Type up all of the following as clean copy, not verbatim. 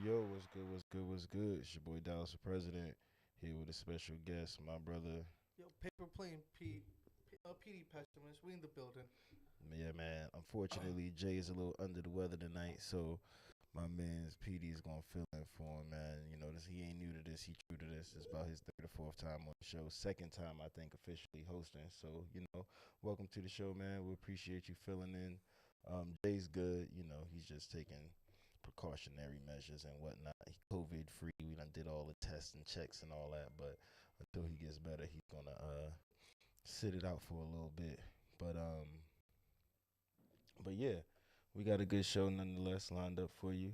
yo, what's good, what's good, what's good? It's your boy Dallas the President here with a special guest, my brother. Yo, paper plane Pete, PD pessimist. We in the building. Yeah, man. Unfortunately, Jay is a little under the weather tonight, so my man's PD is gonna fill in for him, man. You know, he ain't new to this. He true to this. It's about his third or fourth time on the show. Second time, I think, officially hosting. So, welcome to the show, man. We appreciate you filling in. Jay's good. He's just taking precautionary measures and whatnot. He COVID free. We done did all the tests and checks and all that, but until he gets better, he's gonna sit it out for a little bit. But um, but yeah, we got a good show nonetheless lined up for you.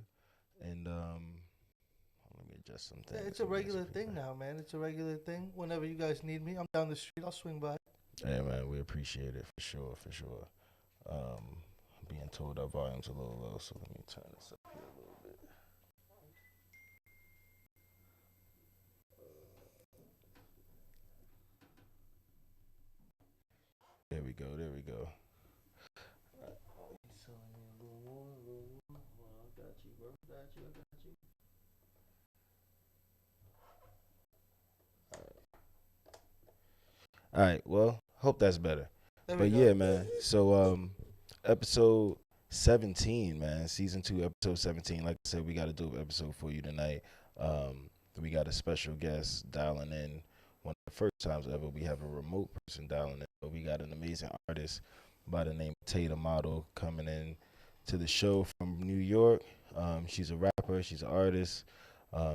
And let me adjust some Yeah, things. it's a Let me get some regular thing feedback. now, man. It's a regular thing. Whenever you guys need me, I'm down the street. I'll swing by. Hey man, we appreciate it for sure, for sure. I'm being told our volume's a little low, so let me turn this up here a little bit. There we go, there we go. All right, well, hope that's better. There we But go. yeah, man. So episode 17, man, season 2, episode 17. Like I said, we got a dope episode for you tonight. We got a special guest dialing in. One of the first times ever we have a remote person dialing in. But we got an amazing artist by the name of Taythemodel coming in to the show from New York. She's a rapper, she's an artist.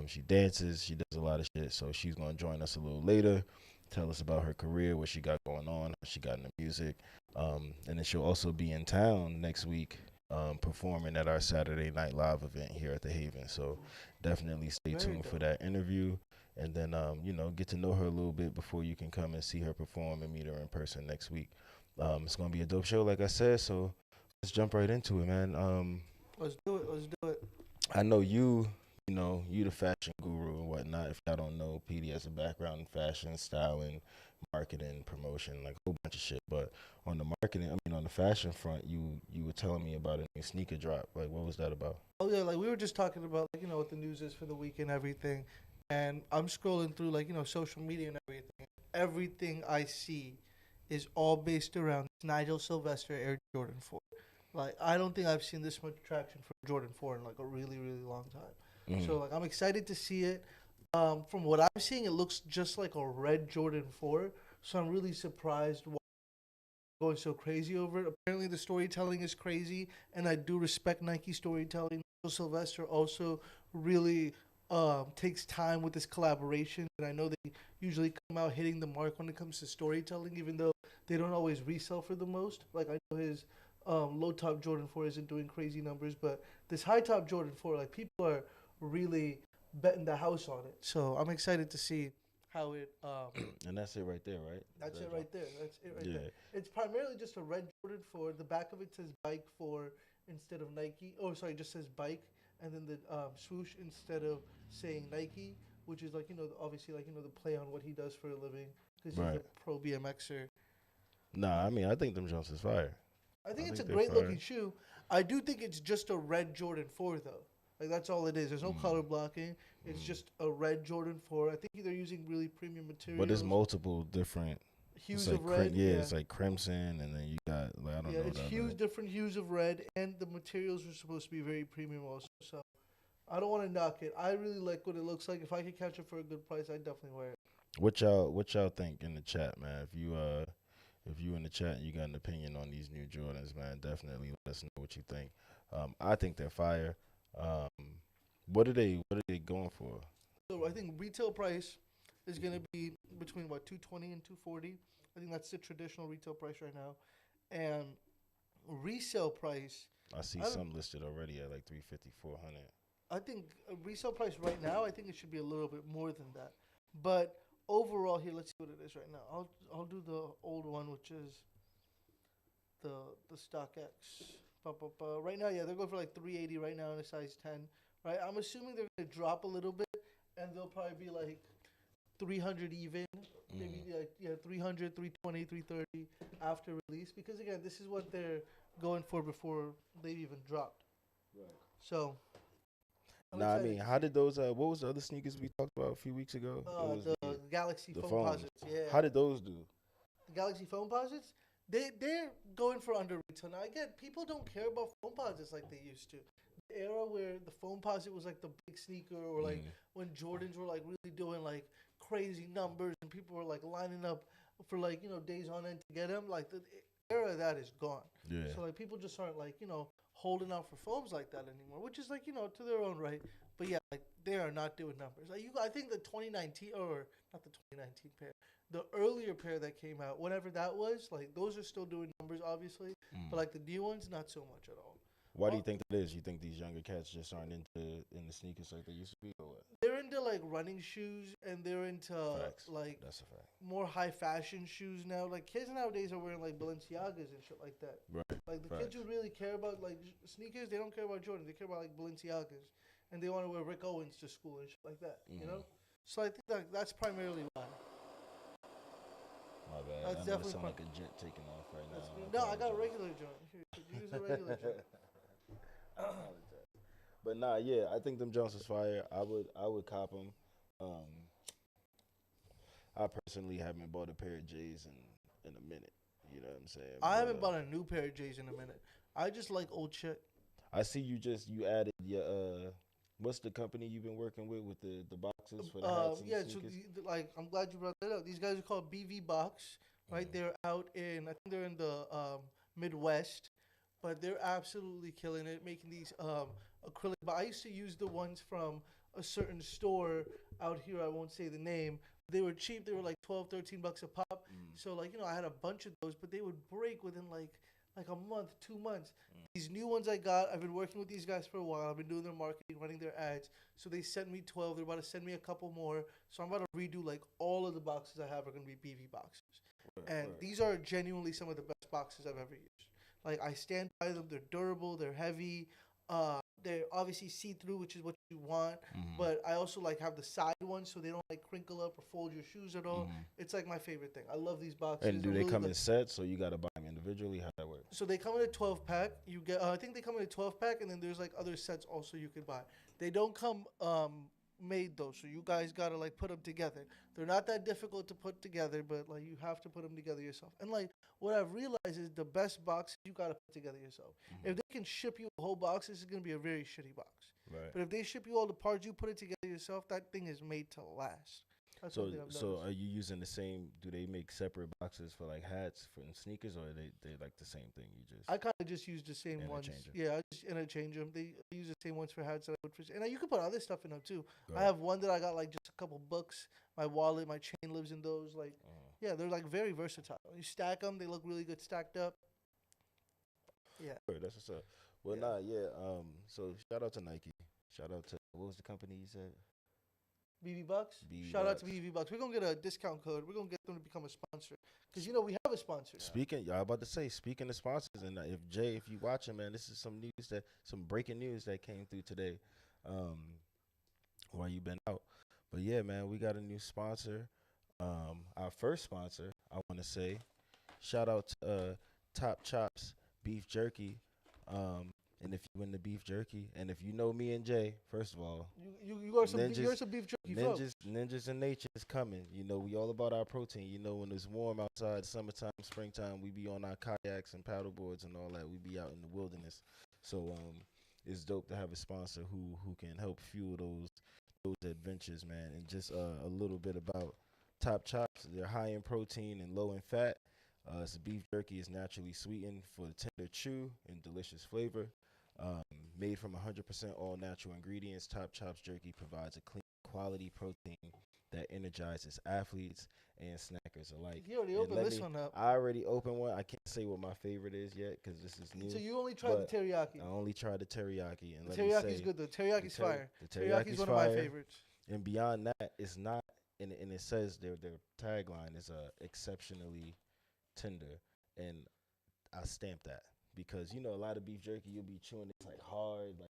She dances, she does a lot of shit. So she's gonna join us a little later, tell us about her career, what she got going on, how she got into music. And then she'll also be in town next week, performing at our Saturday Night Live event here at the Haven. So definitely stay Very tuned for dope. that interview. And then, get to know her a little bit before you can come and see her perform and meet her in person next week. It's going to be a dope show, like I said. So let's jump right into it, man. Let's do it. Let's do it. I know you the fashion guru and whatnot. If y'all don't know, PD has a background in fashion, styling, marketing, promotion, like a whole bunch of shit. But on the marketing, on the fashion front, you were telling me about a new sneaker drop. Like, what was that about? Oh yeah, like we were just talking about what the news is for the week and everything, and I'm scrolling through social media and everything. Everything I see is all based around Nigel Sylvester Air Jordan 4. Like I don't think I've seen this much traction for Jordan 4 in like a really really long time. Mm. So like I'm excited to see it. From what I'm seeing, it looks just like a red Jordan 4. So I'm really surprised why they're going so crazy over it. Apparently the storytelling is crazy, and I do respect Nike storytelling. Sylvester also really takes time with this collaboration, and I know they usually come out hitting the mark when it comes to storytelling, even though they don't always resell for the most. Like I know his low top Jordan 4 isn't doing crazy numbers, but this high top Jordan 4, like people are really betting the house on it. So I'm excited to see how it. And that's it right there, right? That's it right there. That's it right there. Yeah. It's primarily just a red Jordan 4. The back of it says bike 4 instead of Nike. Oh, sorry, it just says bike, and then the swoosh instead of saying Nike, which is obviously the play on what he does for a living because he's Right. a pro BMXer. Nah, I think them jumps is fire. I I think it's a think they're great fire. looking shoe. I do think it's just a red Jordan 4 though. Like that's all it is. There's no Mm. color blocking. It's Mm. just a red Jordan 4. I think they're using really premium But there's materials. multiple different. It's Hues like of red, yeah, yeah. it's like crimson, and then you got like I don't Yeah, know it's the hues, other. different hues of red, and the materials are supposed to be very premium also. So I don't want to knock it. I really like what it looks like. If I could catch it for a good price, I'd definitely wear it. What y'all think in the chat, man? If you in the chat and you got an opinion on these new Jordans, man, definitely let us know what you think. I think they're fire. Um, what are they going for? So I think retail price is gonna be between what 220 and 240. I think that's the traditional retail price right now, and resale price. I see I don't. some listed already at like 350, 400. I think a resale price right now. I think it should be a little bit more than that. But overall, here, let's see what it is right now. I'll do the old one, which is the the StockX. Right now, yeah, they're going for like 380 right now in a size 10. Right, I'm assuming they're gonna drop a little bit, and they'll probably be like 300 even, maybe Mm. like yeah 300, 320, 330 after release. Because again, this is what they're going for before they even dropped. Right. So I'm Nah, I excited mean, to how see did those? What was the other sneakers we talked about a few weeks ago? It was the Galaxy the phone phones. posits. Yeah, How did those do? the Galaxy phone posits. They're going for under retail now. Again, people don't care about phone posits like they used to. The era where the phone posit was like the big sneaker, or like when Jordans were like really doing like crazy numbers and people were like lining up for like days on end to get them. Like the era of that is gone. Yeah. So like people just aren't like holding out for phones like that anymore, which is like to their own right. But yeah, like they are not doing numbers. Like I think the 2019 or not the 2019 pair, the earlier pair that came out, whatever that was, like those are still doing numbers, obviously. But like the new ones, not so much at all. Why do you think that is? You think these younger cats just aren't in the sneakers like they used to be, or what? They're into like running shoes, and they're into Facts. like That's a fact. more high fashion shoes now. Like kids nowadays are wearing like Balenciagas and shit like that. Right. Like the Facts. kids who really care about like sneakers, they don't care about Jordan. They care about like Balenciagas, and they want to wear Rick Owens to school and shit like that. You know. So I think that's primarily why. My bad. That's I know it definitely sound like a jet taking off right now. No, I got a regular joint. Here, use a regular joint. But nah, yeah, I think them Jones is fire. I would cop them. I personally haven't bought a pair of J's in a minute. You know what I'm saying? I haven't bought a new pair of J's in a minute. I just like old shit. I see you added your what's the company you've been working with the boxes for the hats and yeah, the so sneakers? like I'm glad you brought that up. These guys are called BV Box, right? They're out in I think they're in the Midwest, but they're absolutely killing it, making these acrylic. But I used to use the ones from a certain store out here. I won't say the name. They were cheap. They were like $12, $13 a pop. So like I had a bunch of those, but they would break within like a month, 2 months. These new ones I got, I've been working with these guys for a while. I've been doing their marketing, running their ads. So they sent me 12. They're about to send me a couple more. So I'm about to redo like all of the boxes I have are going to be BV boxes. And these are genuinely some of the best boxes I've ever used. Like I stand by them. They're durable. They're heavy. They're obviously see-through, which is what you want. But I also like have the side ones so they don't like crinkle up or fold your shoes at all. It's like my favorite thing. I love these boxes. And do they come in sets, so you gotta buy them individually? How that work? So they come in a 12-pack. You get, I think they come in a 12-pack, and then there's like other sets also you can buy. They don't come made though, so you guys gotta like put them together. They're not that difficult to put together, but like you have to put them together yourself. And like what I've realized is the best boxes you gotta put together yourself. If they can ship you a whole box, this is gonna be a very shitty box. Right. But if they ship you all the parts, you put it together yourself, that thing is made to last. That's So are you using the same? Do they make separate boxes for like hats and sneakers, or they like the same thing? You just I kind of just use the same ones. Yeah, I just interchange them. They use the same ones for hats that I would for, and you can put other stuff in them too. I have one that I got like just a couple books. My wallet, my chain lives in those. Like, yeah, they're like very versatile. You stack them, they look really good stacked up. Yeah, that's what's up. Well, so shout out to Nike. Shout out to what was the company you said? BB Bucks. Shout out to BB Bucks. We're gonna get a discount code. We're gonna get them to become a sponsor because we have a sponsor. Now. Speaking of sponsors, and if you watching, man, this is some breaking news that came through today, while you been out. But yeah, man, we got a new sponsor. Our first sponsor, I want to say, shout out to Top Chops Beef Jerky. And if you into beef jerky, and if you know me and Jay, first of all, you are some beef jerky folks. Ninjas in nature is coming. We all about our protein. When it's warm outside, summertime, springtime, we be on our kayaks and paddle boards and all that. We be out in the wilderness. So it's dope to have a sponsor who can help fuel those adventures, man. And just a little bit about Top Chops. They're high in protein and low in fat. So beef jerky is naturally sweetened for the tender chew and delicious flavor. Made from 100% all natural ingredients, Top Chops Jerky provides a clean, quality protein that energizes athletes and snackers alike. You already opened this one up. I already opened one. I can't say what my favorite is yet because this is new. So you only tried the teriyaki. I only tried the teriyaki. And the teriyaki's good though. Teriyaki's fire. The teriyaki's one of my favorites. And beyond that, it's not, and it says their tagline is exceptionally tender, and I stamp that. Because a lot of beef jerky you'll be chewing, it's like hard, like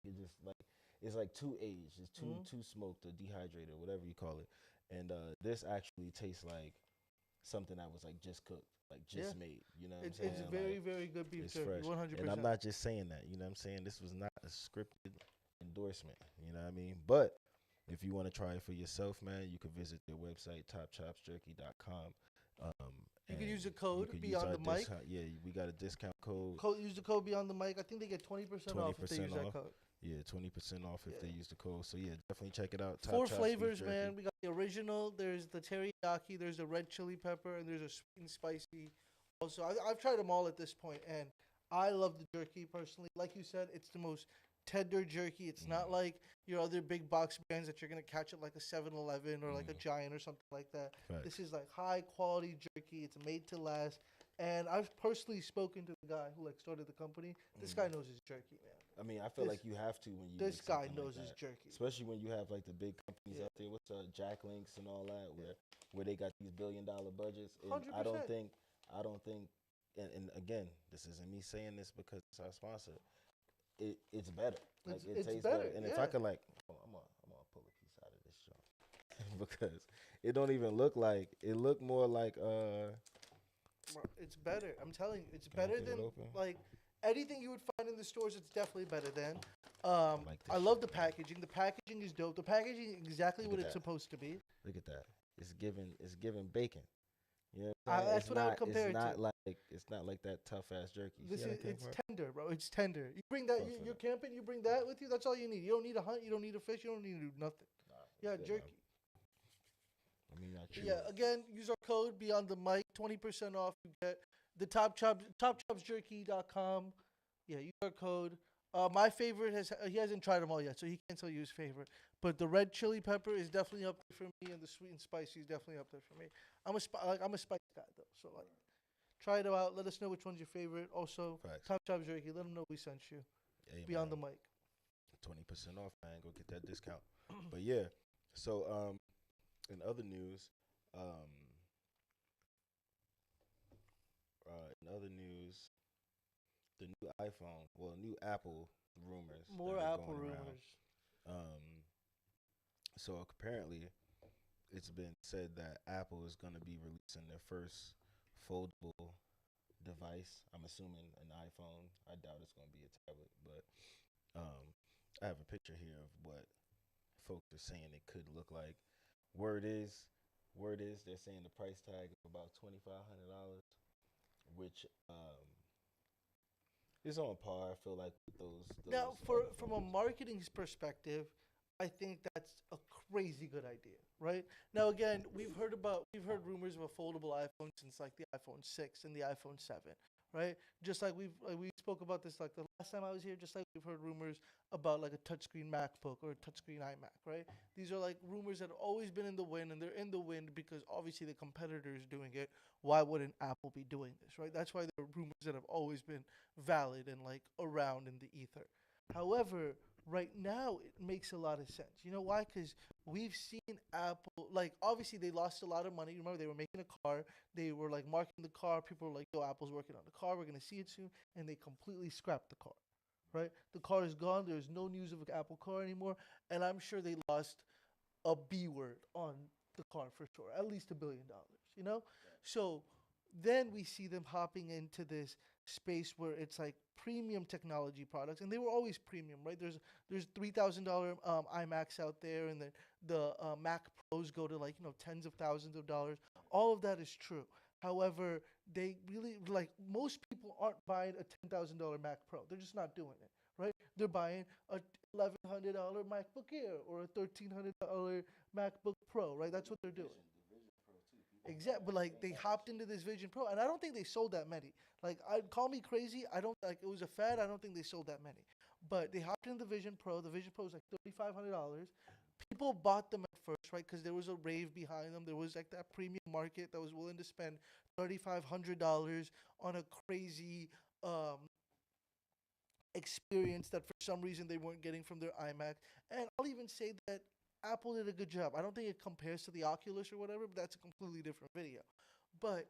it's like too aged, it's too smoked or dehydrated, whatever you call it. And this actually tastes like something that was like just cooked, like just made. You know what I'm saying? It's very, very good beef jerky, 100%. And I'm not just saying that. You know what I'm saying? This was not a scripted endorsement. You know what I mean? But if you want to try it for yourself, man, you can visit their website, topchopsjerky.com. Um, You and can use the you code could use Beyond our the Mic. discount. Yeah, we got a discount code. Use the code Beyond the Mic. I think they get 20% off if they use that code. Yeah, 20% off if Yeah. they use the code. So yeah, definitely check it out. Top 4 Chops Beef flavors, Jerky. man. We got the original. There's the teriyaki. There's the red chili pepper, and there's a sweet and spicy. Also, I've tried them all at this point, and I love the jerky personally. Like you said, it's the most tender jerky. It's not like your other big box brands that you're gonna catch at like a 7-Eleven or like a Giant or something like that. Facts. This is like high quality jerky. It's made to last. And I've personally spoken to the guy who like started the company. This guy knows his jerky, man. I mean, I feel like you have to when you. This make guy something knows like his that. jerky. Especially when you have like the big companies out there. What's Jack Links and all that, where they got these billion-dollar budgets. And 100%. I don't think, and again, this isn't me saying this because it's our sponsor. It's better. Like it tastes better. And if I could like, I'm gonna pull a piece out of this joint because it don't even look like. It look more like It's better. I'm telling you, it's better than like anything you would find in the stores. It's definitely better than. I love the packaging. The packaging is dope. The packaging is exactly what it's supposed to be. Look at that. It's giving bacon. Yeah, that's what I would compare it to. It's not like that tough ass jerky. It's tender, bro. It's tender. You bring that. You're camping. You bring that with you. That's all you need. You don't need a hunt. You don't need a fish. You don't need to do nothing. Yeah, jerky. I mean, again, use our code Beyond the Mic, 20% off. You get the topchopsjerky.com. Yeah, use our code. My favorite he hasn't tried them all yet, so he can't tell you his favorite. But the red chili pepper is definitely up there for me, and the sweet and spicy is definitely up there for me. I'm a spice guy though, so like, try it out. Let us know which one's your favorite. Also, Facts. Top Chops Jerky. Let them know we sent you. Hey, Beyond the Mic. 20% off, man. Go get that discount. But yeah, so in other news, the new iPhone, new Apple rumors. More Apple rumors. So apparently, it's been said that Apple is going to be releasing their first foldable device. I'm assuming an iPhone. I doubt it's going to be a tablet, but I have a picture here of what folks are saying it could look like. Word is they're saying the price tag is about $2,500, which is on par. I feel like with those now, from a marketing perspective, I think that's a crazy good idea, right? Now, again, we've heard rumors of a foldable iPhone since like the iPhone 6 and the iPhone 7, right? Just like we spoke about this like the last time I was here. Just like we've heard rumors about like a touchscreen MacBook or a touchscreen iMac, right? These are like rumors that have always been in the wind, and they're in the wind because obviously the competitor is doing it. Why wouldn't Apple be doing this, right? That's why there are rumors that have always been valid and like around in the ether. However, right now it makes a lot of sense. You know why? Because we've seen Apple, like obviously they lost a lot of money. Remember, they were making a car. They were like marketing the car. People were like, yo, Apple's working on the car. We're going to see it soon. And they completely scrapped the car, right? The car is gone. There's no news of an Apple car anymore. And I'm sure they lost a B word on the car for sure. At least $1 billion, you know? So then we see them hopping into this space where it's like premium technology products, and they were always premium, right? There's $3,000 iMacs out there, and then the Mac Pros go to like tens of thousands of dollars. All of that is true. However, they really like most people aren't buying a $10,000 Mac Pro. They're just not doing it, right? They're buying a $1,100 MacBook Air or a $1,300 MacBook Pro, right? That's what they're doing. Exactly, but like they hopped into this Vision Pro, and I don't think they sold that many. Like, call me crazy, I don't like it was a fad. I don't think they sold that many, but they hopped into the Vision Pro. The Vision Pro was like $3,500. People bought them at first, right? Because there was a rave behind them. There was like that premium market that was willing to spend $3,500 on a crazy experience that for some reason they weren't getting from their iMac. And I'll even say that Apple did a good job. I don't think it compares to the Oculus or whatever, but that's a completely different video. But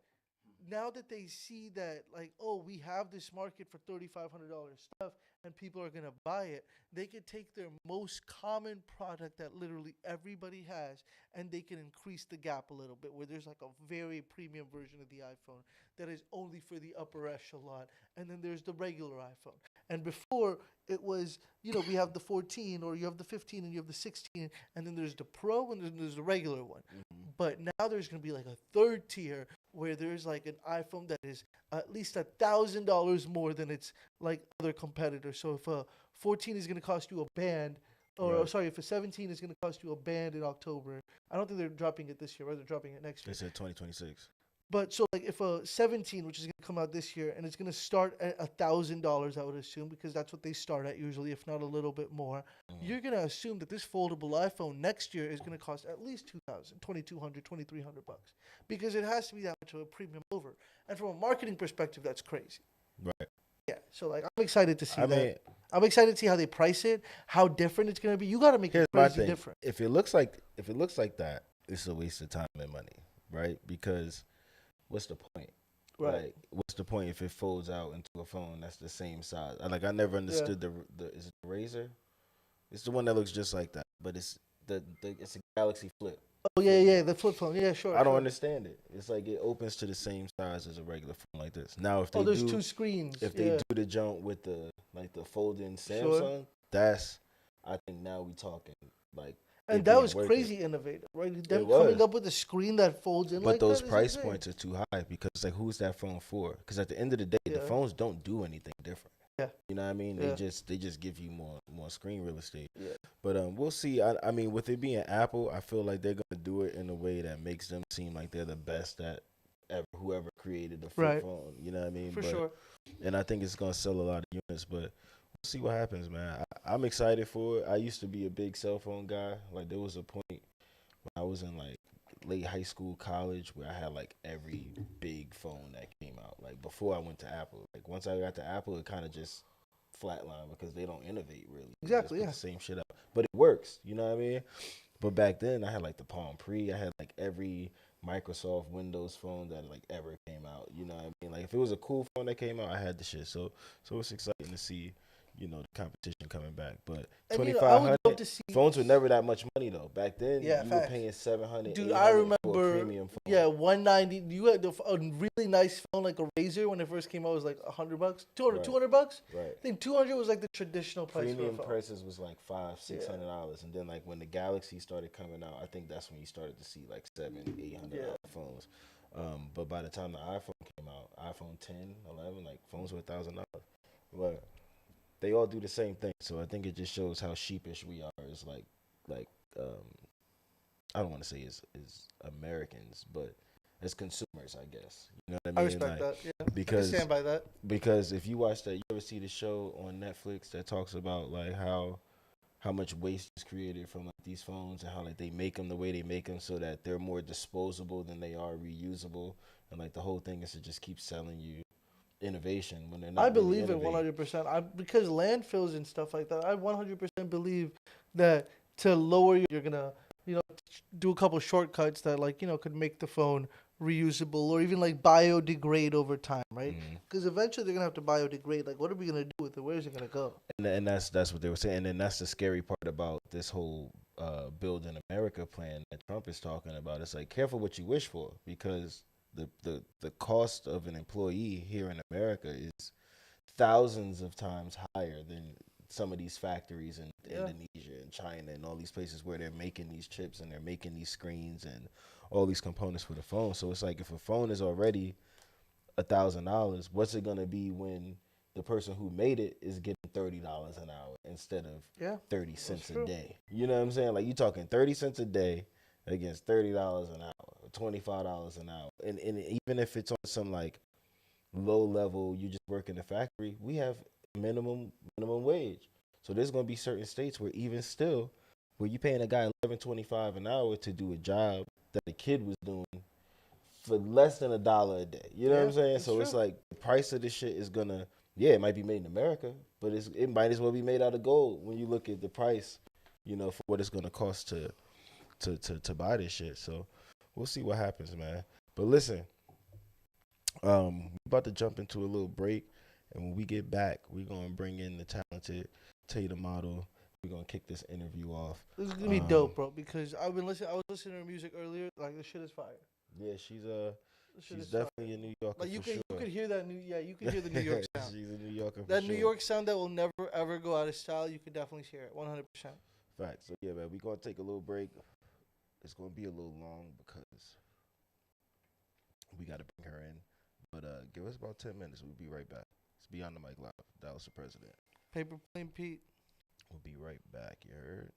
now that they see that, like, oh, we have this market for $3,500 stuff and people are going to buy it, they could take their most common product that literally everybody has and they can increase the gap a little bit, where there's like a very premium version of the iPhone that is only for the upper echelon. And then there's the regular iPhone. And before it was, we have the 14, or you have the 15, and you have the 16, and then there's the Pro, and then there's the regular one. Mm-hmm. But now there's gonna be like a third tier where there's like an iPhone that is at least $1,000 more than its like other competitors. So if a 14 is gonna cost you a band, or Right. sorry, if a 17 is gonna cost you a band in October, I don't think they're dropping it this year. Right? They're dropping it next They year. said 2026. But so like if a 17, which is gonna come out this year, and it's gonna start at $1,000, I would assume, because that's what they start at usually, if not a little bit more. Mm-hmm. You're gonna assume that this foldable iPhone next year is gonna cost at least 2,000, 2,200, 2,300 bucks, because it has to be that much of a premium over. And from a marketing perspective, that's crazy. Right. Yeah. So like I'm excited to see I that. mean, I'm excited to see how they price it, how different it's gonna be. You gotta make here's it my crazy thing. different. If it looks like that, it's a waste of time and money, right? Because what's the point? Right. Like, what's the point if it folds out into a phone that's the same size? I never understood the is it the Razor? It's the one that looks just like that, but it's it's a Galaxy Flip. Oh yeah, the flip phone. Yeah, sure. I don't sure. understand it. It's like it opens to the same size as a regular phone like this. Now, if they there's do, two screens. if they do the jump with the folding Samsung, Sure. that's I think now we talking like. And that was crazy innovative, right? Them coming up with a screen that folds in but like those that price points are too high because it's like, who's that phone for? Because at the end of the day, the phones don't do anything different. Yeah. You know what I mean? Yeah. They just give you more screen real estate. Yeah. But we'll see. I mean, with it being Apple, I feel like they're gonna do it in a way that makes them seem like they're the best at whoever created the flip phone. You know what I mean? For sure. And I think it's gonna sell a lot of units, but we'll see what happens, man. I'm excited for it. I used to be a big cell phone guy. Like there was a point when I was in like late high school, college, where I had like every big phone that came out. Like before I went to Apple. Like once I got to Apple, it kind of just flatlined because they don't innovate really. Exactly. They just put the same shit up, but it works. You know what I mean? But back then, I had like the Palm Pre. I had like every Microsoft Windows phone that like ever came out. You know what I mean? Like if it was a cool phone that came out, I had the shit. So it's exciting to see, the competition coming back. But $2,500 phones were never that much money though. Back then, you were paying $700. Dude, I remember. For a premium phone. Yeah, $190. You had a really nice phone like a Razor when it first came out. It was like $100, $200 bucks. Right. I think 200 was like the traditional price. Premium for a phone. prices was like $500-$600, and then like when the Galaxy started coming out, I think that's when you started to see like $700-$800 phones. But by the time the iPhone came out, iPhone 10, 11, like phones were $1,000. But they all do the same thing, so I think it just shows how sheepish we are as like I don't want to say as Americans, but as consumers, I guess. You know what I mean? I respect that. Yeah, because I stand by that. Because if you watch that, you ever see the show on Netflix that talks about like how much waste is created from like these phones and how like they make them the way they make them so that they're more disposable than they are reusable, and like the whole thing is to just keep selling you innovation when they're not. I believe really it 100%. Because landfills and stuff like that, I 100% believe that to lower you're gonna do a couple shortcuts that like could make the phone reusable or even like biodegrade over time, right? Because eventually they're gonna have to biodegrade. Like, what are we gonna do with it? Where is it gonna go? And that's what they were saying. And then that's the scary part about this whole Build in America plan that Trump is talking about. It's like, careful what you wish for, because the cost of an employee here in America is thousands of times higher than some of these factories in Indonesia and China and all these places where they're making these chips and they're making these screens and all these components for the phone. So it's like, if a phone is already $1,000, what's it gonna be when the person who made it is getting $30 an hour instead of 30 cents a day? You know what I'm saying? Like, you talking 30 cents a day against $30 an hour, $25 an hour, and even if it's on some like low level, you just work in the factory, we have minimum wage. So there's gonna be certain states where even still, where you paying a guy $11.25 an hour to do a job that a kid was doing for less than $1 a day. You know what I'm saying? So it's like the price of this shit is gonna, it might be made in America, but it might as well be made out of gold when you look at the price, for what it's gonna cost to buy this shit. So we'll see what happens, man. But listen, we're about to jump into a little break, and when we get back, we're gonna bring in the talented Taythemodel. We're gonna kick this interview off. This is gonna be dope, bro, because I was listening to her music earlier. Like, this shit is fire. Yeah, This shit She's is fire. definitely a New Yorker Like you for could sure. hear that you could hear the New York sound. She's a New Yorker for That sure. New York sound that will never ever go out of style. You could definitely hear it, 100%. Facts. So yeah, man, we gonna take a little break. It's gonna be a little long because we gotta bring her in. But give us about 10 minutes. We'll be right back. It's Beyond the Mic Live. Dallas the President. Paper Plane Pete. We'll be right back. You heard?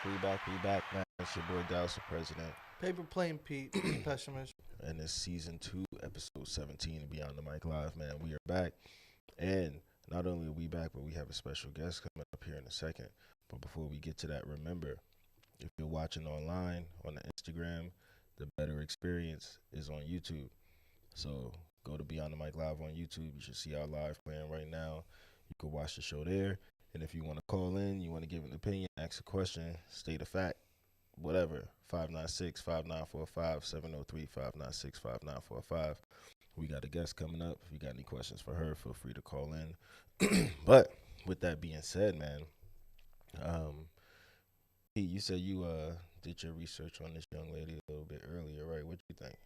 We back, man. It's your boy Dallas, the president, Paper plane Pete, the pessimist. and it's season 2, episode 17 of Beyond the Mic Live, man. We are back, and not only are we back, but we have a special guest coming up here in a second. But before we get to that, remember, if you're watching online on the Instagram, the better experience is on YouTube. So go to Beyond the Mic Live on YouTube. You should see our live playing right now. You can watch the show there. And if you want to call in, you want to give an opinion, ask a question, state a fact, whatever, 596-594-5703, 596-594-5. We got a guest coming up. If you got any questions for her, feel free to call in. But with that being said, man, Pete, you said you did your research on this young lady a little bit earlier, right? What do you think?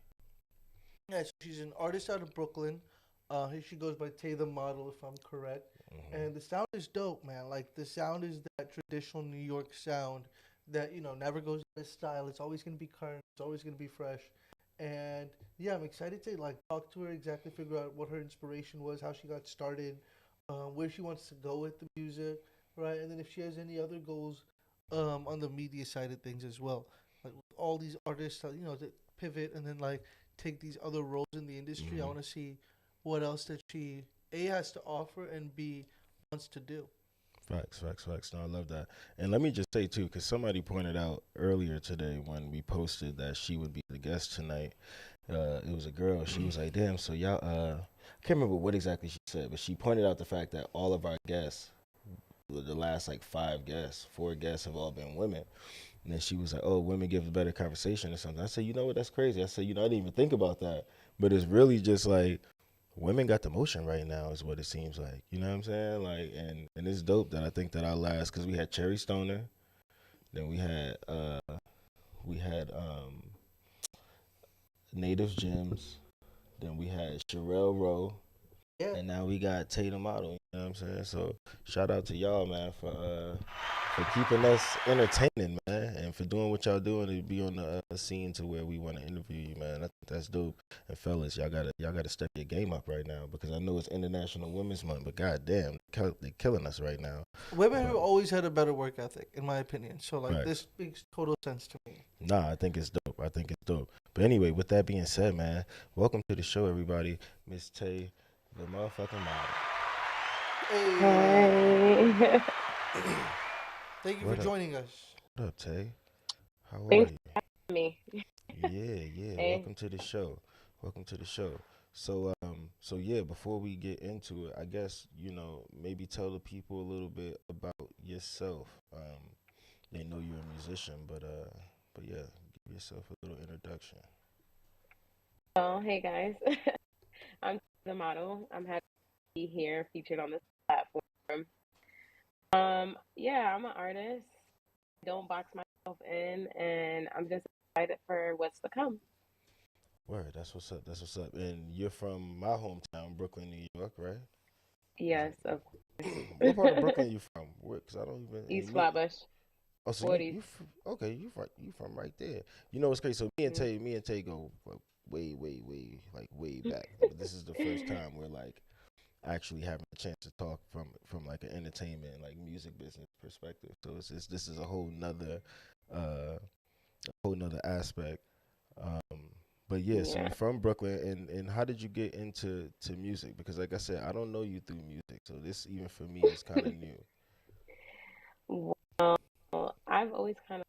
Yeah, so she's an artist out of Brooklyn. She goes by Taythemodel, if I'm correct. And the sound is dope, man. Like, the sound is that traditional New York sound that, never goes out of style. It's always going to be current. It's always going to be fresh. And, yeah, I'm excited to, talk to her, exactly figure out what her inspiration was, how she got started, where she wants to go with the music, right? And then if she has any other goals on the media side of things as well. Like, with all these artists, that pivot and then, take these other roles in the industry. I want to see what else that she A has to offer and B wants to do. Facts. No, I love that. And let me just say, too, because somebody pointed out earlier today when we posted that she would be the guest tonight, it was a girl. She was like, damn, so y'all, I can't remember what exactly she said, but she pointed out the fact that all of our guests, the last, 4 guests have all been women. And then she was like, oh, women give a better conversation or something. I said, you know what, that's crazy. I said, I didn't even think about that. But it's really just women got the motion right now is what it seems like. You know what I'm saying? And it's dope that I think that our last, because we had Cherry Stoner, then we had Native Gems, then we had Sherelle Rowe, Yeah. and now we got Taythemodel. You know what I'm saying? So shout out to y'all, man, for keeping us entertaining, man, and for doing what y'all doing to be on the scene to where we want to interview you, man. I think that's dope. And fellas, y'all gotta step your game up right now, because I know it's International Women's Month, but goddamn, they're killing us right now. Women have always had a better work ethic, in my opinion. So, Right. This makes total sense to me. Nah, I think it's dope. But anyway, with that being said, man, welcome to the show, everybody. Miss Tay, the motherfucking model. Hey. Thank you What for up? joining us. What up, Tay? How are Thanks you? for having me. Yeah. Hey. Welcome to the show. So yeah, before we get into it, I guess, maybe tell the people a little bit about yourself. They know you're a musician, but yeah, give yourself a little introduction. Oh, hey guys. I'm the model. I'm happy to be here featured on this platform. Yeah, I'm an artist. Don't box myself in, and I'm just excited for what's to come. Word, that's what's up. And you're from my hometown, Brooklyn, New York, right? Yes, of What part of course. Brooklyn you from? Because I don't even. East And me, Flatbush, oh, so 40s. okay? You from right there? You know what's crazy? So Mm. me and Tay go way, way back. But this is the first time we're actually having a chance to talk from an entertainment music business perspective. So this is a whole nother aspect. But yeah, so Yeah. you're from Brooklyn, and how did you get into music? Because like I said, I don't know you through music, so this even for me is kind of new. Well, I've always kind of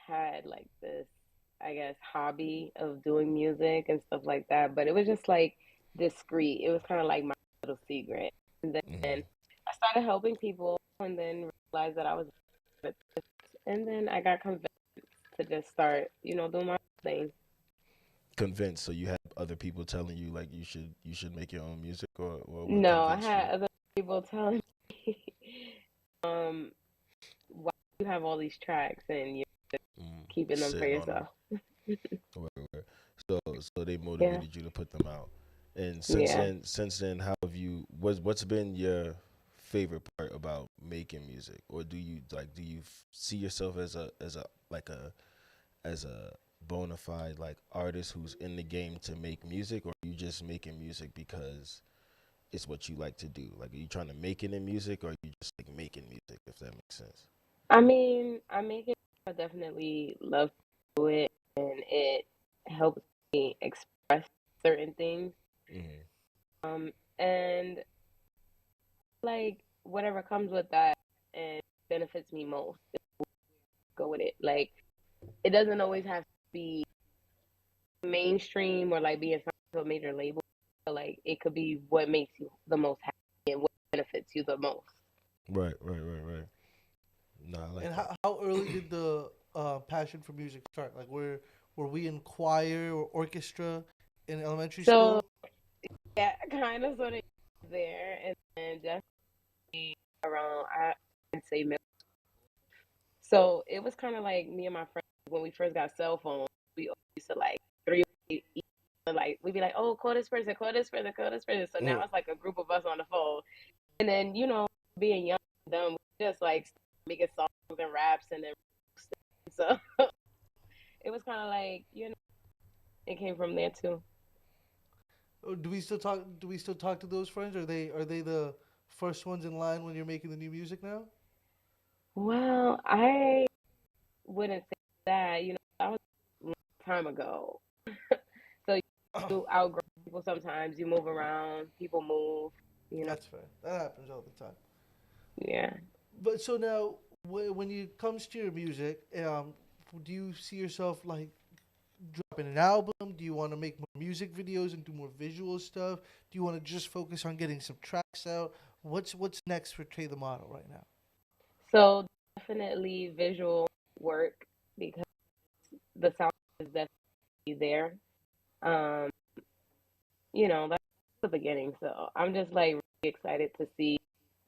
had this, I guess, hobby of doing music and stuff like that, but it was just discreet. It was kind of like my little secret. And then Hmm. I started helping people and then realized that I was good at this. And then I got convinced to just start, doing my own thing. Convinced, so you had other people telling you you should make your own music, or what No, I convinced you? had other people telling me, um, why you have all these tracks and you're keeping them for Sitting on them. yourself. Word. So they Yeah, motivated you to put them out. And yeah. since then, how have you? What's been your favorite part about making music, or do you see yourself as a bona fide artist who's in the game to make music, or are you just making music because it's what you like to do? Are you trying to make it in music, or are you just making music, if that makes sense? I mean, I make it. I definitely love to do it, and it helps me express certain things. Hmm. And like whatever comes with that and benefits me most, go with it. Like it doesn't always have to be mainstream or like be in some major label. But, like it could be what makes you the most happy and what benefits you the most. Right, right, right, right. No, I like And that. how early did the passion for music start? Like, were we in choir or orchestra in elementary So school? yeah, kind of sort of there, and then definitely around I'd say middle. So it was kind of like me and my friends when we first got cell phones. We always used to like three like we'd be like, oh, call this person, call this person, call this person. So now Mm. it's like a group of us on the phone, and then being young and dumb, we just like making songs and raps, and then so it was kind of like it came from there too. Or do we still talk? Do we still talk to those friends? Are they the first ones in line when you're making the new music now? Well, I wouldn't say that. That was a long time ago. So you outgrow people sometimes. You move around. People move. You know. That's fair. That happens all the time. Yeah. But so now, when it comes to your music, do you see yourself like dropping an album? Do you want to make more music videos and do more visual stuff? Do you want to just focus on getting some tracks out? What's next for Trey the Model right now? So definitely visual work because the sound is definitely there. Um, that's the beginning. So I'm just like really excited to see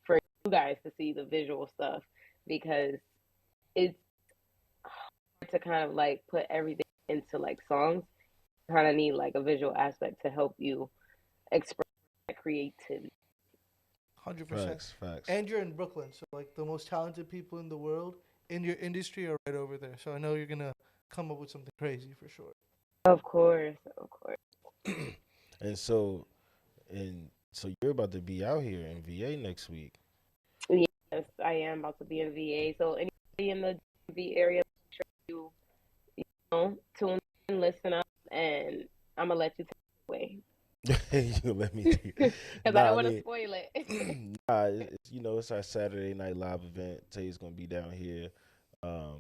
for you guys to see the visual stuff because it's hard to kind of like put everything into like songs. You kind of need like a visual aspect to help you express that creativity. 100%. Facts, facts. And you're in Brooklyn, so like the most talented people in the world in your industry are right over there. So I know you're gonna come up with something crazy for sure. Of course, of course. and so, and so you're about to be out here in VA next week. Yes, I am about to be in VA. So anybody in the DMV area, make sure tune in, listen up, and I'm gonna let you take it away You let me do. because I Nah, don't I want to mean, spoil it. nah, it's our Saturday night live event. Tay's gonna be down here, um,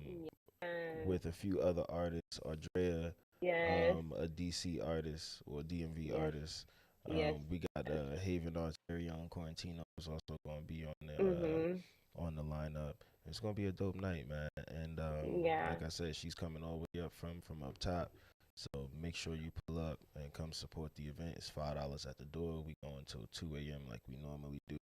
Yes, with a few other artists. Andrea, yes, a DC artist or DMV yes, artist. yes. We got Haven Ontario Quarantino is also gonna be Mhm. on the lineup. It's gonna be a dope night, man. And Yeah. like I said, she's coming all the way up from up top. So make sure you pull up and come support the event. It's $5 at the door. We go until 2 a.m. like we normally do.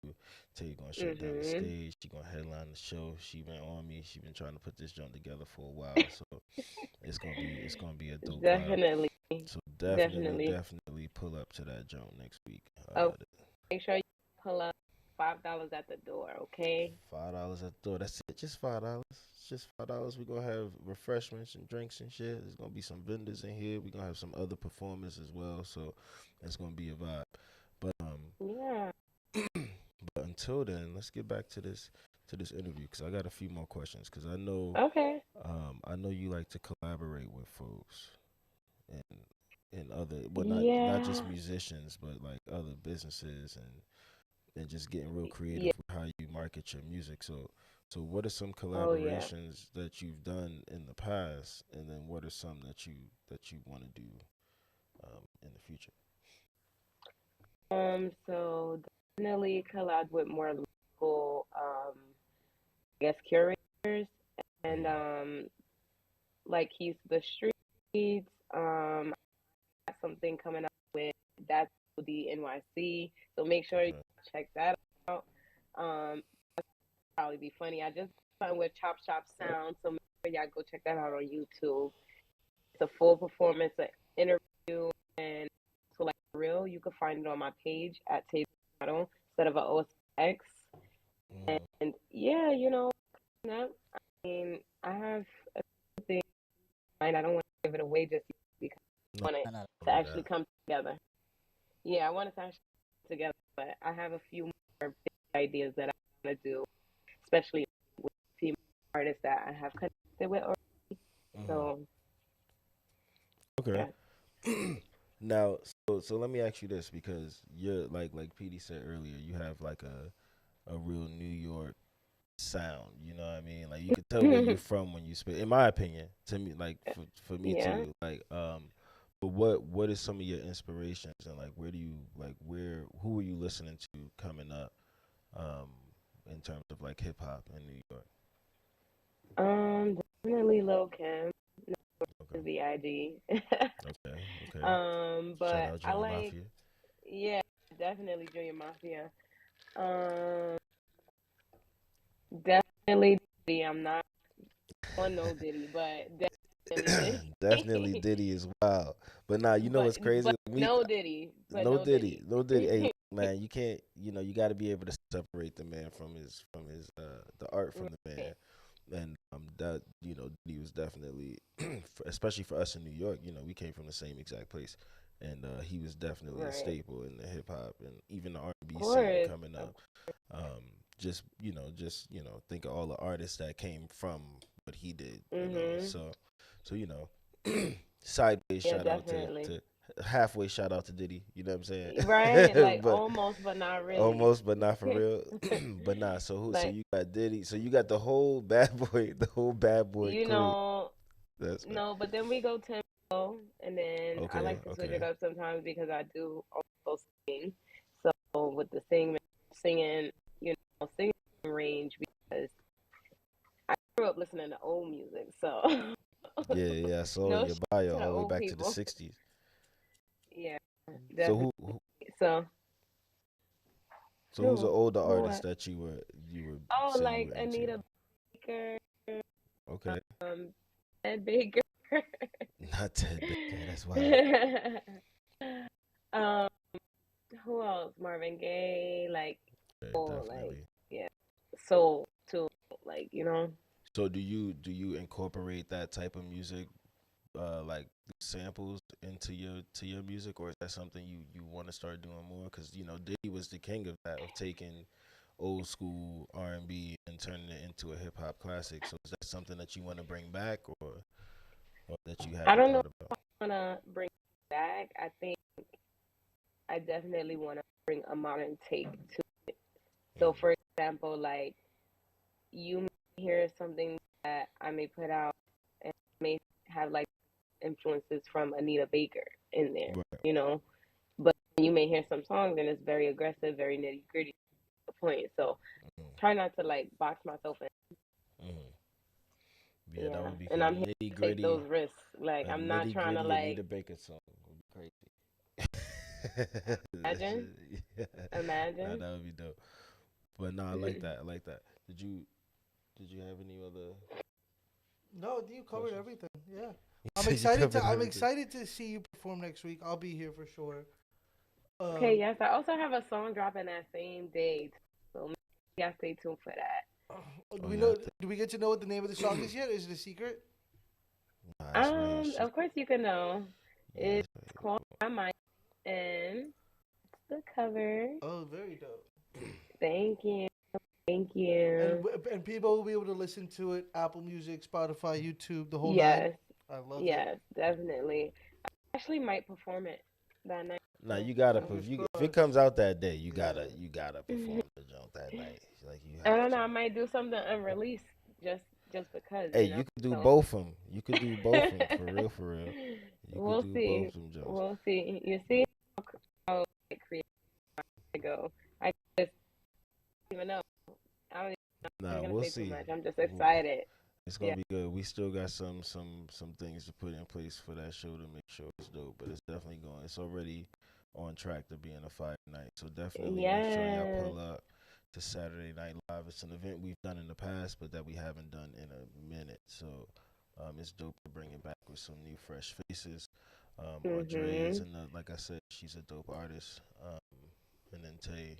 Tay gonna shut down the Mhm. stage. She gonna headline the show. She been on me. She been trying to put this joint together for a while. So it's gonna be a dope vibe. Definitely, So definitely, definitely. definitely pull up to that joint next week. Oh, make sure you pull up $5 at the door. Okay. $5 at the door. That's it. Just $5. It's just $5. We're gonna have refreshments and drinks and shit. There's gonna be some vendors in here. We're gonna have some other performers as well. So it's gonna be a vibe. But Yeah. but until then, let's get back to this interview because I got a few more questions. Because Okay. I know you like to collaborate with folks and other, well, not just Yeah. musicians, but like other businesses and just getting real creative Yeah. with how you market your music. So what are some Oh yeah. collaborations that you've done in the past, and then what are some that you want to do in the future? So definitely collab with more local, I guess curators and Mm, like Keys to the Streets. Got something coming up with that's the NYC. So make sure you okay. check that out. Um, probably be funny. I just done with Chop Shop Sound, so make sure y'all go check that out on YouTube. It's a full performance, an interview, and so like real, you can find it on my page at Taythemodel instead of a OSX. Mm, And yeah, I mean, I have a thing in mind. I don't want to give it away just yet because no, I want it No, no, to do actually that. come together. Yeah, I want it to actually come together, but I have a few more big ideas that I want to do, especially with female. artists that I have connected with already. Hmm. So Okay. yeah. Now, so let me ask you this because you're like PD said earlier, you have like a real New York sound. You know what I mean? Like you can tell where you're from when you spit. In my opinion, to me, like for me Yeah. too. But what is some of your inspirations and like where do you like where who are you listening to coming up, um, in terms of like hip hop in New York? Definitely Lil Kim, Okay, VIG. okay, okay. Shout But out I Junior like, Mafia. yeah, definitely Junior Mafia. Um, Definitely Diddy. I'm not on no Diddy, but definitely Definitely Diddy. Diddy is wild. But nah, you know but what's crazy? but Me, no Diddy, but no no Diddy, Diddy. no Diddy. Hey, look, man, you can't. You got to be able to separate the man from his the art from the man. Right, And that Diddy was definitely, especially for us in New York. We came from the same exact place, and he was definitely a right. staple in the hip hop and even the R&B Of scene course. coming up. Um, think of all the artists that came from what he did. Mhm. So sideways Yeah, shout out definitely. to halfway shout out to Diddy. You know what I'm Right, saying? like But almost, but not really. almost, but not for real. But nah. So who? So Like, you got Diddy. So you got the whole bad boy, the whole bad boy you crew. know, That's right. no, but then we go tempo, and then I Okay. like to switch Okay. it up sometimes because I do also sing. So with the singing, singing range because I grew up listening to old music, so Yeah. Yeah. I saw in no your shit bio to the all the way old back to the people. '60s. Yeah, So definitely. who? So So who's an who older who artist what? that you were Oh, saying you like were into? Anita Baker, Okay. um, Ed Baker. Not Ted Baker. That's wild. um, who else? Marvin Gaye, like, Yeah, oh, like, definitely. yeah, soul too, like, So do you incorporate that type of music, like samples into your music, or is that something you want to start doing more? Because Diddy was the king of that, of taking old school R&B and turning it into a hip hop classic. So is that something that you want to bring back, or that you I haven't don't know thought if about? I wanna bring it back. I think I definitely want to bring a modern take to. So, Mm, for example, like you may hear something that I may put out and may have like influences from Anita Baker in there, right. you know. But you may hear some songs and it's very aggressive, very nitty gritty to the point. So Mm, try not to like box myself in. mm. Yeah, that Yeah, would be and cool. I'm here Nitty to take gritty, those risks. Like a I'm not nitty trying to gritty like Anita Baker song would be crazy. That imagine, shit- yeah. Nah, imagine. that would be dope. But nah, I like that. I like that. Did you have any other No, you covered questions? everything. Yeah. You I'm said you excited covered to I'm everything. excited to see you perform next week. I'll be here for sure. Okay, Um yes, I also have a song dropping that same day, so maybe y'all stay tuned for that. do Oh we yeah, know do we get to know what the name of the song is yet? Is it a secret? nah, that's right. She's Of course you can know. yeah, It's that's right. called My Mind and the cover. Oh, very dope. Thank you. Thank And you. and people will be able to listen to it Apple Music, Spotify, YouTube, the whole nine. Yes, I love it. yes, definitely. I actually might perform it that night. Nah, So, you gotta Fingers if it crossed. comes out that day, you Yeah. gotta perform the jump that night. Like you I have don't know. to. I might do something unreleased just because, Hey, you could do So both of them. You could do both of them for real, for real. You could we'll do both see. of them jumps. We'll see. You see how like, creative I go. I just don't even know. I don't Nah, even gonna we'll say too see. much. I'm just We'll- excited. It's gonna Yeah. be good. We still got some things to put in place for that show to make sure it's dope. But it's definitely going. It's already on track to being a fire night. So definitely make sure y'all Yes. pull up to Saturday Night Live. It's an event we've done in the past, but that we haven't done in a minute. So it's dope to bring it back with some new fresh faces. Andrea is Mhm. in the like I said, she's a dope artist. And then Tay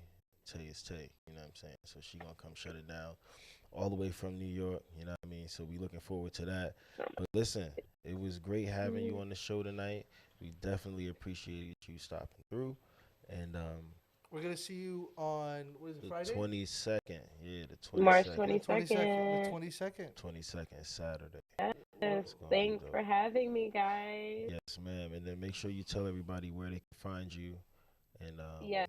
is Tay. You know what I'm saying? So she gonna come shut it down all the way from New York. You know what I mean? So we looking forward to that. But listen, it was great having you Mhm. on the show tonight. We definitely appreciated you stopping through, and We're gonna see you on what is it? The Friday. 22nd. Yeah, the March 22nd. The 22nd. The 22nd. 22nd. 22nd Saturday. Yes. It's gonna be Thanks dope. for having me, guys. Yes, ma'am. And then make sure you tell everybody where they can find you. And Yes.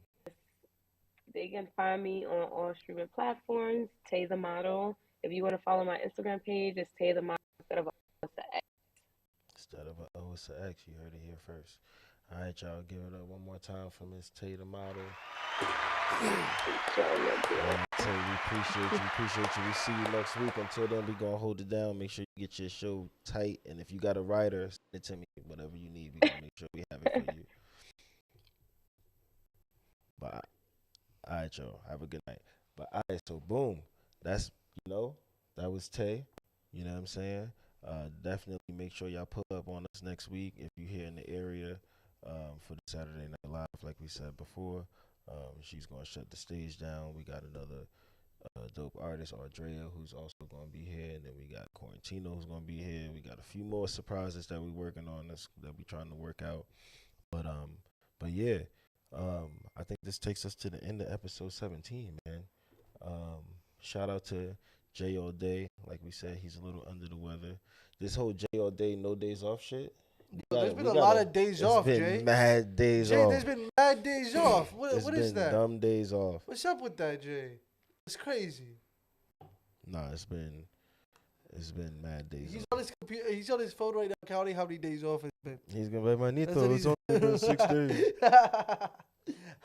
They can find me on all streaming platforms, Taythemodel. If you want to follow my Instagram page, it's Taythemodel instead of a X. instead of a O, it's an X. You heard it here first. All right, y'all. Give it up one more time for Miss Taythemodel. So we appreciate you. Appreciate you. We see you next week. Until then, we gonna hold it down. Make sure you get your show tight. And if you got a writer, send it to me. Whatever you need, we gonna make sure we have it for you. But all right, y'all. Have a good night. But all right, so boom. That's that was Tay. You know what I'm saying? Definitely make sure y'all pull up on us next week if you're here in the area for the Saturday Night Live, like we said before. She's gonna shut the stage down. We got another dope artist, Ardrea, who's also gonna be here, and then we got Quarantino, who's gonna be here. We got a few more surprises that we're working on that we trying to work out. But yeah, I think this takes us to the end of episode 17, man. Shout out to Jay All Day. Like we said, he's a little under the weather. This whole Jay All Day, no days off shit. There's been a lot of days off, Jay. There's been mad days Jay, off. there's been mad days off. What is that? Dumb days off. What's up with that, Jay? It's crazy. Nah, it's been mad days He's off. on his computer. He's on his phone right now, counting how many days off it's been. He's gonna be That's Manito. what It's only been 6 days.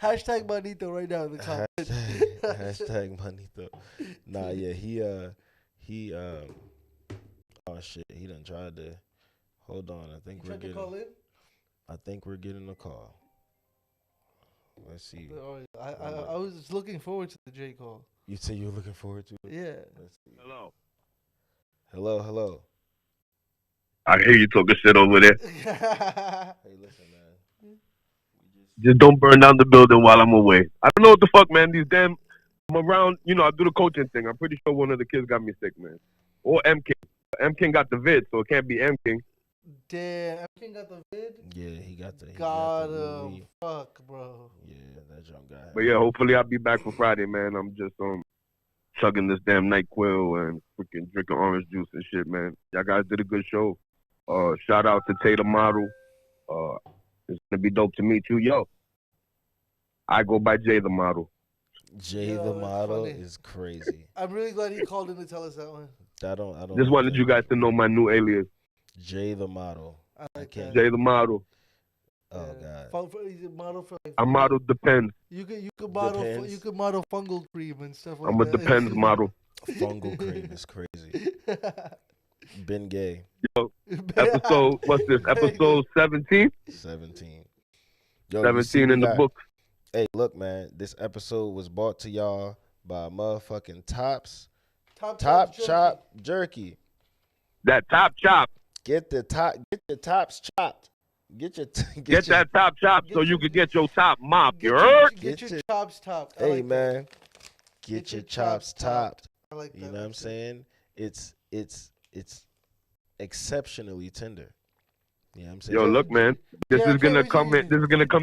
Hashtag Manito right now in the comments. Hashtag Manito. Nah, yeah, he oh shit, he done tried to. Hold on, I think You tried to call in? we're getting a call. Let's see. Oh, I was looking forward to the J call. You say you were looking forward to it? Yeah. Let's see. Hello. Hello. I hear you talking shit over there. Hey, listen, man. Just don't burn down the building while I'm away. I don't know what the fuck, man. I'm around, I do the coaching thing. I'm pretty sure one of the kids got me sick, man. Or M King. M King got the vid, so it can't be M King. Damn, M King got the vid? Yeah, he got the. Got him. Fuck, bro. Yeah, that junk got him. But yeah, hopefully I'll be back for Friday, man. I'm just chugging this damn NyQuil and freaking drinking orange juice and shit, man. Y'all guys did a good show. Shout out to Taythemodel. It's gonna be dope to meet you, yo. I go by Jay the Model. Jay the Model is crazy. I'm really glad he called in to tell us that one. I don't. Just wanted you guys to know my new alias. Jay the Model. I like that. Jay the Model. Oh God. He's a model for like. I model Depends. You could model Depends. you could model fungal cream and stuff like I'm that. a Depends model. Fungal cream is crazy. Been gay. Yo, episode, what's this? Episode 17? 17. Yo, 17 in the book. Hey, look, man. This episode was brought to y'all by motherfucking Top Chop Jerky. That top chop. Get your tops chopped. Get that top chop so you can get your top mopped. You Get heard? your chops topped. Hey, man. Get your chops topped. I like that. You know what I'm saying? It's exceptionally tender. You know what I'm saying? Yo, look, man. This is gonna come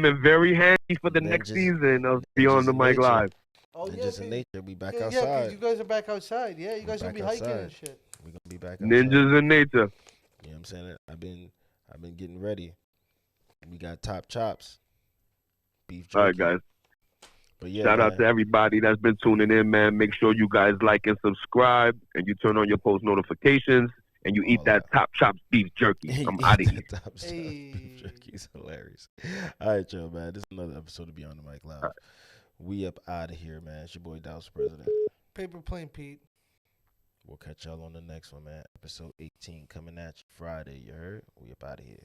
in very handy for the Man, next just- season of Beyond the just Mic nature. Live. Oh, And yeah, just in nature, we back yeah, outside. because you guys are back outside. Yeah, you We're guys gonna back be hiking outside. and shit. We're gonna be back outside. Ninjas in nature. You know what I'm saying? I've been getting ready. We got top chops. Beef jerky. All right, guys. But yeah, Shout out man. to everybody that's been tuning in, man. Make sure you guys like and subscribe, and you turn on your post notifications, and you eat All that that. Top Chops beef jerky. You I'm eat out of here. that top chops Hey. beef jerky is hilarious. All right, yo, man. This is another episode of Beyond the Mic Live. We up out of here, man. It's your boy Douse President. Paper plane Pete. We'll catch y'all on the next one, man. Episode 18 coming at you Friday. You heard? We up out of here.